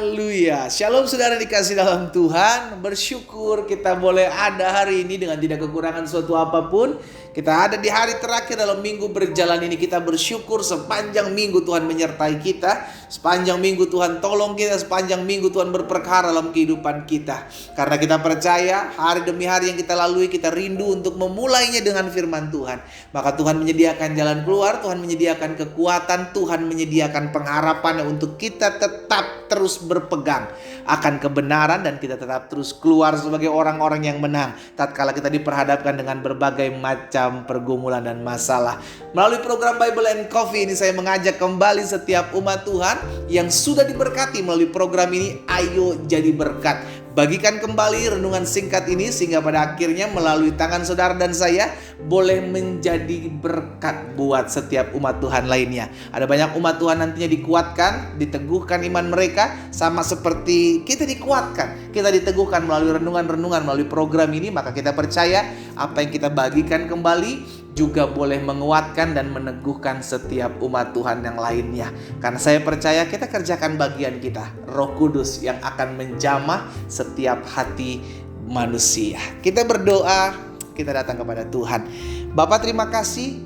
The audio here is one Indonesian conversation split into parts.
Haleluya. Shalom saudara dikasih dalam Tuhan. Bersyukur kita boleh ada hari ini dengan tidak kekurangan suatu apapun. Kita ada di hari terakhir dalam minggu berjalan ini. Kita bersyukur sepanjang minggu Tuhan menyertai kita. Sepanjang minggu Tuhan tolong kita. Sepanjang minggu Tuhan berperkara dalam kehidupan kita. Karena kita percaya hari demi hari yang kita lalui, kita rindu untuk memulainya dengan firman Tuhan. Maka Tuhan menyediakan jalan keluar. Tuhan menyediakan kekuatan. Tuhan menyediakan pengharapan untuk kita tetap terus berpegang akan kebenaran dan kita tetap terus keluar sebagai orang-orang yang menang tatkala kita diperhadapkan dengan berbagai macam pergumulan dan masalah. Melalui program Bible and Coffee ini saya mengajak kembali setiap umat Tuhan yang sudah diberkati melalui program ini, ayo jadi berkat. Bagikan kembali renungan singkat ini sehingga pada akhirnya melalui tangan saudara dan saya boleh menjadi berkat buat setiap umat Tuhan lainnya. Ada banyak umat Tuhan nantinya dikuatkan, diteguhkan iman mereka sama seperti kita dikuatkan. Kita diteguhkan melalui renungan-renungan, melalui program ini. Maka kita percaya apa yang kita bagikan kembali juga boleh menguatkan dan meneguhkan setiap umat Tuhan yang lainnya. Karena saya percaya kita kerjakan bagian kita. Roh Kudus yang akan menjamah setiap hati manusia. Kita berdoa, kita datang kepada Tuhan. Bapa, terima kasih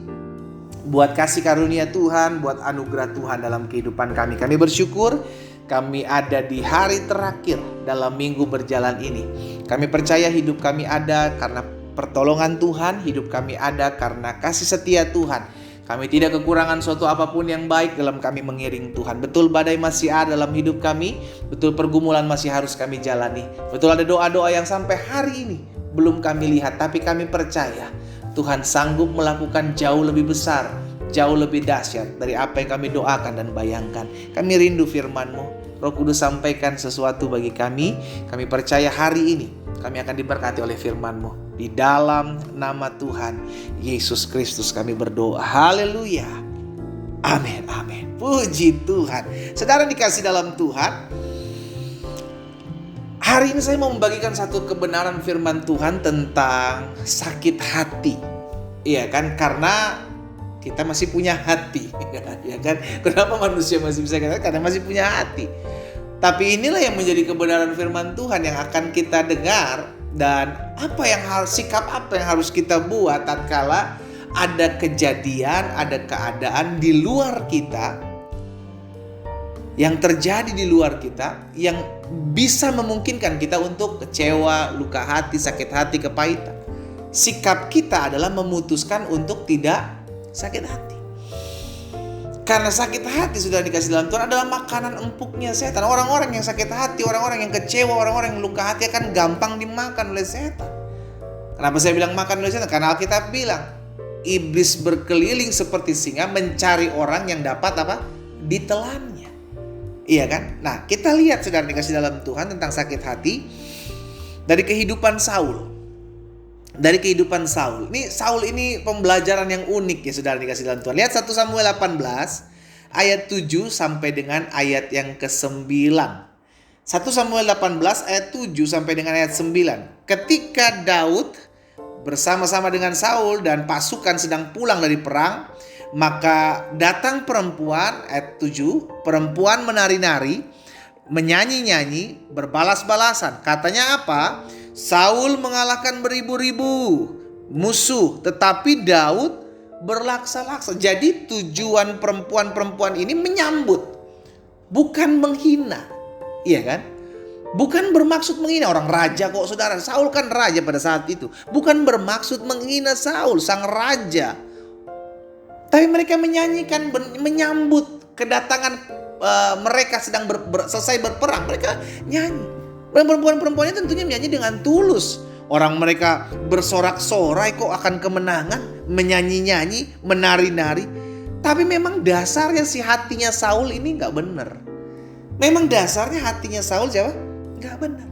buat kasih karunia Tuhan, buat anugerah Tuhan dalam kehidupan kami. Kami bersyukur kami ada di hari terakhir dalam minggu berjalan ini. Kami percaya hidup kami ada karena pertolongan Tuhan, hidup kami ada karena kasih setia Tuhan. Kami tidak kekurangan suatu apapun yang baik dalam kami mengiring Tuhan. Betul badai masih ada dalam hidup kami, betul pergumulan masih harus kami jalani. Betul ada doa-doa yang sampai hari ini belum kami lihat, tapi kami percaya Tuhan sanggup melakukan jauh lebih besar, jauh lebih dahsyat dari apa yang kami doakan dan bayangkan. Kami rindu firman-Mu. Roh Kudus sampaikan sesuatu bagi kami. Kami percaya hari ini kami akan diberkati oleh firman-Mu. Di dalam nama Tuhan Yesus Kristus kami berdoa. Haleluya. Amin, amin. Puji Tuhan. Saudara dikasih dalam Tuhan, hari ini saya mau membagikan satu kebenaran firman Tuhan tentang sakit hati. Iya kan? Karena kita masih punya hati. Ya kan? Kenapa manusia masih bisa katakan? Karena masih punya hati. Tapi inilah yang menjadi kebenaran firman Tuhan yang akan kita dengar. Dan sikap apa yang harus kita buat tatkala ada kejadian, ada keadaan di luar kita, yang terjadi di luar kita, yang bisa memungkinkan kita untuk kecewa, luka hati, sakit hati, kepahitan. Sikap kita adalah memutuskan untuk tidak sakit hati. Karena sakit hati sudah dikasih dalam Tuhan adalah makanan empuknya setan. Orang-orang yang sakit hati, orang-orang yang kecewa, orang-orang yang luka hati akan gampang dimakan oleh setan. Kenapa saya bilang makan oleh setan? Karena Alkitab bilang iblis berkeliling seperti singa mencari orang yang dapat ditelannya. Iya kan? Nah, kita lihat saudara dikasih dalam Tuhan tentang sakit hati dari kehidupan Saul. Dari kehidupan Saul. Saul ini pembelajaran yang unik ya saudara dikasih dalam Tuhan. Lihat 1 Samuel 18 ayat 7 sampai dengan ayat yang ke-9. 1 Samuel 18 ayat 7 sampai dengan ayat 9. Ketika Daud bersama-sama dengan Saul dan pasukan sedang pulang dari perang, maka datang perempuan, ayat 7, perempuan menari-nari, menyanyi-nyanyi, berbalas-balasan. Katanya apa? Saul mengalahkan beribu-ribu musuh, tetapi Daud berlaksa-laksa. Jadi tujuan perempuan-perempuan ini menyambut, bukan menghina. Iya kan? Bukan bermaksud menghina orang raja kok saudara. Saul kan raja pada saat itu. Bukan bermaksud menghina Saul, sang raja. Tapi mereka menyanyikan, menyambut kedatangan mereka sedang selesai berperang. Mereka nyanyi. Dan perempuan-perempuannya tentunya menyanyi dengan tulus. Orang mereka bersorak-sorai kok akan kemenangan, menyanyi-nyanyi, menari-nari. Tapi memang dasarnya si hatinya Saul ini gak benar. Memang dasarnya hatinya Saul siapa? Gak benar.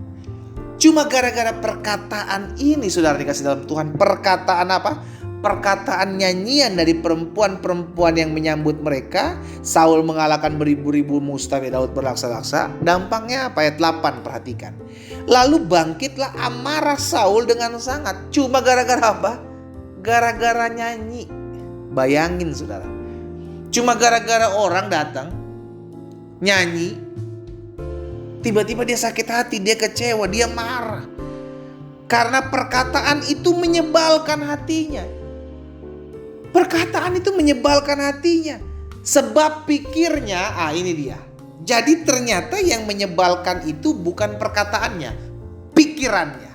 Cuma gara-gara perkataan ini saudara dikasih dalam Tuhan. Perkataan apa? Perkataan nyanyian dari perempuan-perempuan yang menyambut mereka. Saul mengalahkan beribu-ribu musuh, tapi Daud berlaksa-laksa. Dampaknya apa? Ayat 8 perhatikan. Lalu bangkitlah amarah Saul dengan sangat. Cuma gara-gara apa? Gara-gara nyanyi. Bayangin saudara. Cuma gara-gara orang datang nyanyi, Tiba-tiba dia sakit hati, dia kecewa, dia marah. Karena perkataan itu menyebalkan hatinya. Perkataan itu menyebalkan hatinya. Sebab pikirnya, ini dia. Jadi ternyata yang menyebalkan itu bukan perkataannya, pikirannya.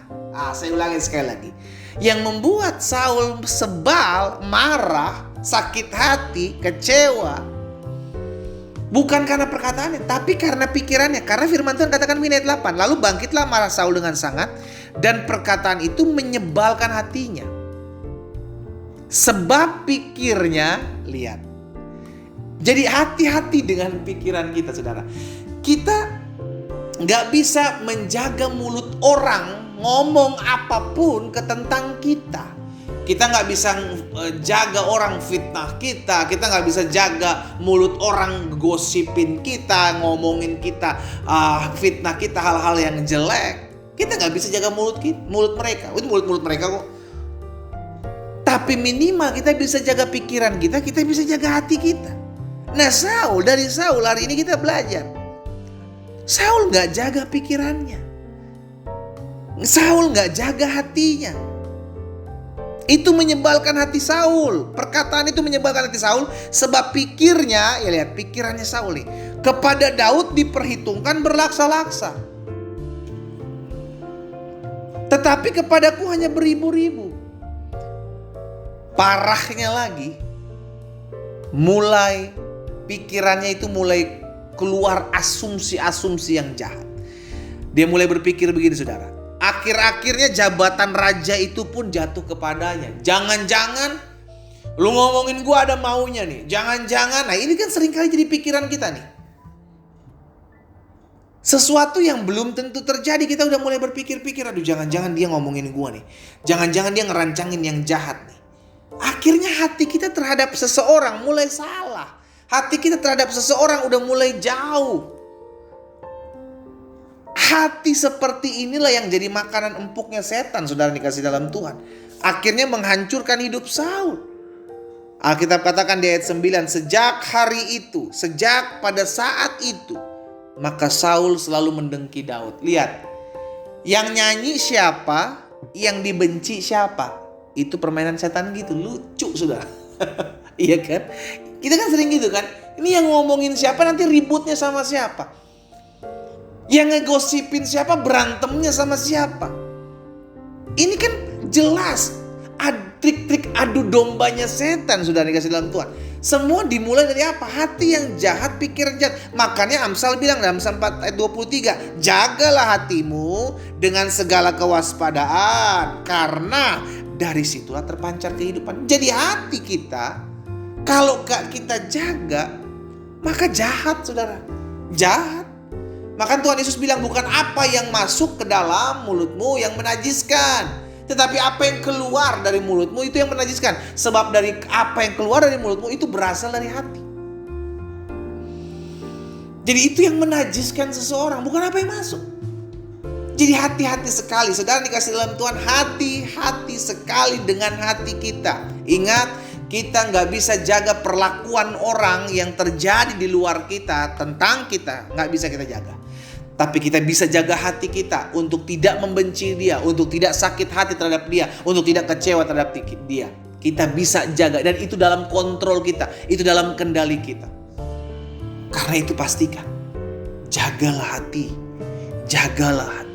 Saya ulangi sekali lagi. Yang membuat Saul sebal, marah, sakit hati, kecewa, bukan karena perkataannya, tapi karena pikirannya. Karena firman Tuhan katakan ayat 8, lalu bangkitlah marah Saul dengan sangat, dan perkataan itu menyebalkan hatinya. Sebab pikirnya, lihat. Jadi hati-hati dengan pikiran kita, saudara. Kita gak bisa menjaga mulut orang ngomong apapun tentang kita. Kita gak bisa jaga orang fitnah kita. Kita gak bisa jaga mulut orang gosipin kita, ngomongin kita, fitnah kita, hal-hal yang jelek. Kita gak bisa jaga mulut mereka. Itu mulut mereka kok. Tapi minimal kita bisa jaga pikiran kita, kita bisa jaga hati kita. Nah dari Saul hari ini kita belajar. Saul gak jaga pikirannya. Saul gak jaga hatinya. Itu menyebalkan hati Saul. Perkataan itu menyebalkan hati Saul. Sebab pikirnya, ya lihat pikirannya Saul nih, kepada Daud diperhitungkan berlaksa-laksa, tetapi kepadaku hanya beribu-ribu. Parahnya lagi, pikirannya itu mulai keluar asumsi-asumsi yang jahat. Dia mulai berpikir begini, saudara. Akhir-akhirnya jabatan raja itu pun jatuh kepadanya. Jangan-jangan lu ngomongin gua ada maunya nih. Jangan-jangan, nah ini kan seringkali jadi pikiran kita nih. Sesuatu yang belum tentu terjadi, kita udah mulai berpikir-pikir, aduh jangan-jangan dia ngomongin gua nih. Jangan-jangan dia ngerancangin yang jahat nih. Akhirnya hati kita terhadap seseorang mulai salah. Hati kita terhadap seseorang udah mulai jauh. Hati seperti inilah yang jadi makanan empuknya setan, saudara dikasih dalam Tuhan. Akhirnya menghancurkan hidup Saul. Alkitab katakan di ayat 9, sejak hari itu, sejak pada saat itu, maka Saul selalu mendengki Daud. Lihat, yang nyanyi siapa, yang dibenci siapa. Itu permainan setan gitu, lucu saudara. Iya kan? Kita kan sering gitu kan. Ini yang ngomongin siapa nanti ributnya sama siapa. Yang ngegosipin siapa berantemnya sama siapa. Ini kan jelas trik-trik adu dombanya setan, sudah dikasih dalam Tuhan. Semua dimulai dari apa? Hati yang jahat, pikiran jahat. Makanya Amsal bilang dalam Amsal 4 ayat 23, jagalah hatimu dengan segala kewaspadaan, karena dari situlah terpancar kehidupan. Jadi hati kita, kalau gak kita jaga, maka jahat, saudara. Jahat. Maka Tuhan Yesus bilang, bukan apa yang masuk ke dalam mulutmu yang menajiskan, tetapi apa yang keluar dari mulutmu itu yang menajiskan. Sebab dari apa yang keluar dari mulutmu itu berasal dari hati. Jadi itu yang menajiskan seseorang, bukan apa yang masuk. Jadi hati-hati sekali, saudara dikasih dalam Tuhan, hati-hati sekali dengan hati kita. Ingat, kita gak bisa jaga perlakuan orang yang terjadi di luar kita tentang kita, gak bisa kita jaga. Tapi kita bisa jaga hati kita untuk tidak membenci dia, untuk tidak sakit hati terhadap dia, untuk tidak kecewa terhadap dia. Kita bisa jaga, dan itu dalam kontrol kita, itu dalam kendali kita. Karena itu pastikan, jagalah hati, jagalah hati.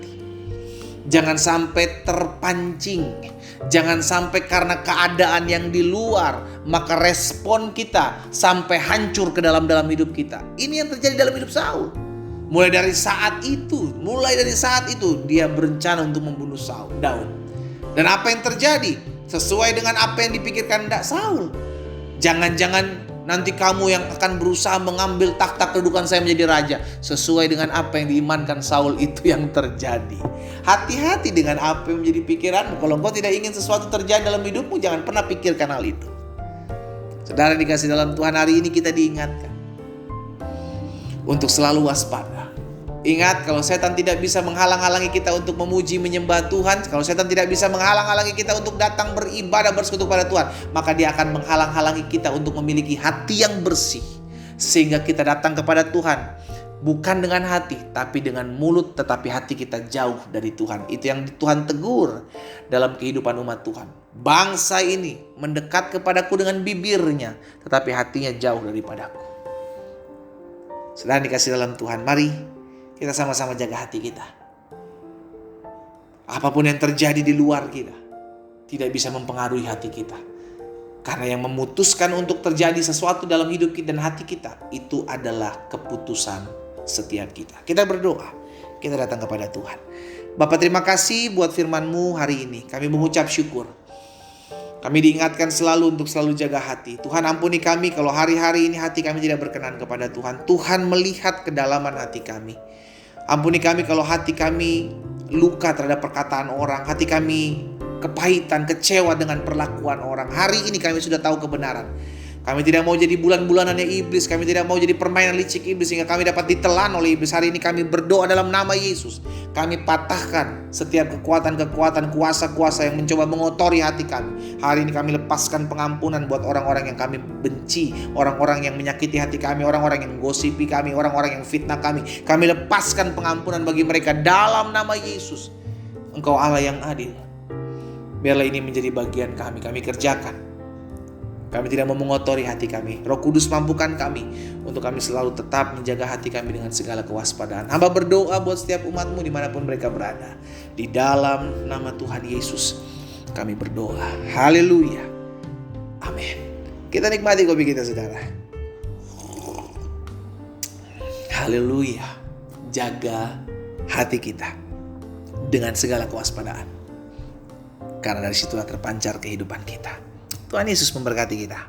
Jangan sampai terpancing, jangan sampai karena keadaan yang di luar, maka respon kita sampai hancur ke dalam hidup kita. Ini yang terjadi dalam hidup Saul. Mulai dari saat itu dia berencana untuk membunuh Daud. Dan apa yang terjadi? Sesuai dengan apa yang dipikirkan Saul. Jangan-jangan nanti kamu yang akan berusaha mengambil takhta kedudukan saya menjadi raja. Sesuai dengan apa yang diimankan Saul, itu yang terjadi. Hati-hati dengan apa yang menjadi pikiranmu. Kalau engkau tidak ingin sesuatu terjadi dalam hidupmu, jangan pernah pikirkan hal itu. Saudara dikasih dalam Tuhan, hari ini kita diingatkan untuk selalu waspada. Ingat, kalau setan tidak bisa menghalang-halangi kita untuk memuji menyembah Tuhan, kalau setan tidak bisa menghalang-halangi kita untuk datang beribadah bersekutu pada Tuhan, maka dia akan menghalang-halangi kita untuk memiliki hati yang bersih, sehingga kita datang kepada Tuhan Bukan dengan hati, tapi dengan mulut, tetapi hati kita jauh dari Tuhan. Itu yang Tuhan tegur dalam kehidupan umat Tuhan. Bangsa ini mendekat kepadaku dengan bibirnya, tetapi hatinya jauh daripadaku. Saudara dikasih dalam Tuhan, mari kita sama-sama jaga hati kita. Apapun yang terjadi di luar kita tidak bisa mempengaruhi hati kita. Karena yang memutuskan untuk terjadi sesuatu dalam hidup kita dan hati kita, itu adalah keputusan setiap kita. Kita berdoa, kita datang kepada Tuhan. Bapa, terima kasih buat firman-Mu hari ini. Kami mengucap syukur. Kami diingatkan selalu untuk selalu jaga hati. Tuhan, ampuni kami kalau hari-hari ini hati kami tidak berkenan kepada Tuhan. Tuhan melihat kedalaman hati kami. Ampuni kami kalau hati kami luka terhadap perkataan orang. Hati kami kepahitan, kecewa dengan perlakuan orang. Hari ini kami sudah tahu kebenaran. Kami tidak mau jadi bulan-bulanannya iblis. Kami tidak mau jadi permainan licik iblis sehingga kami dapat ditelan oleh iblis. Hari ini kami berdoa dalam nama Yesus. Kami patahkan setiap kekuatan-kekuatan, kuasa-kuasa yang mencoba mengotori hati kami. Hari ini kami lepaskan pengampunan buat orang-orang yang kami benci, orang-orang yang menyakiti hati kami, orang-orang yang gosipi kami, orang-orang yang fitnah kami. Kami lepaskan pengampunan bagi mereka dalam nama Yesus. Engkau Allah yang adil. Biarlah ini menjadi bagian kami kerjakan. Kami tidak mau mengotori hati kami. Roh Kudus mampukan kami untuk kami selalu tetap menjaga hati kami dengan segala kewaspadaan. Hamba berdoa buat setiap umat-Mu dimanapun mereka berada. Di dalam nama Tuhan Yesus kami berdoa. Haleluya. Amin. Kita nikmati kopi kita, saudara. Haleluya. Jaga hati kita dengan segala kewaspadaan. Karena dari situlah terpancar kehidupan kita. Tuhan Yesus memberkati kita.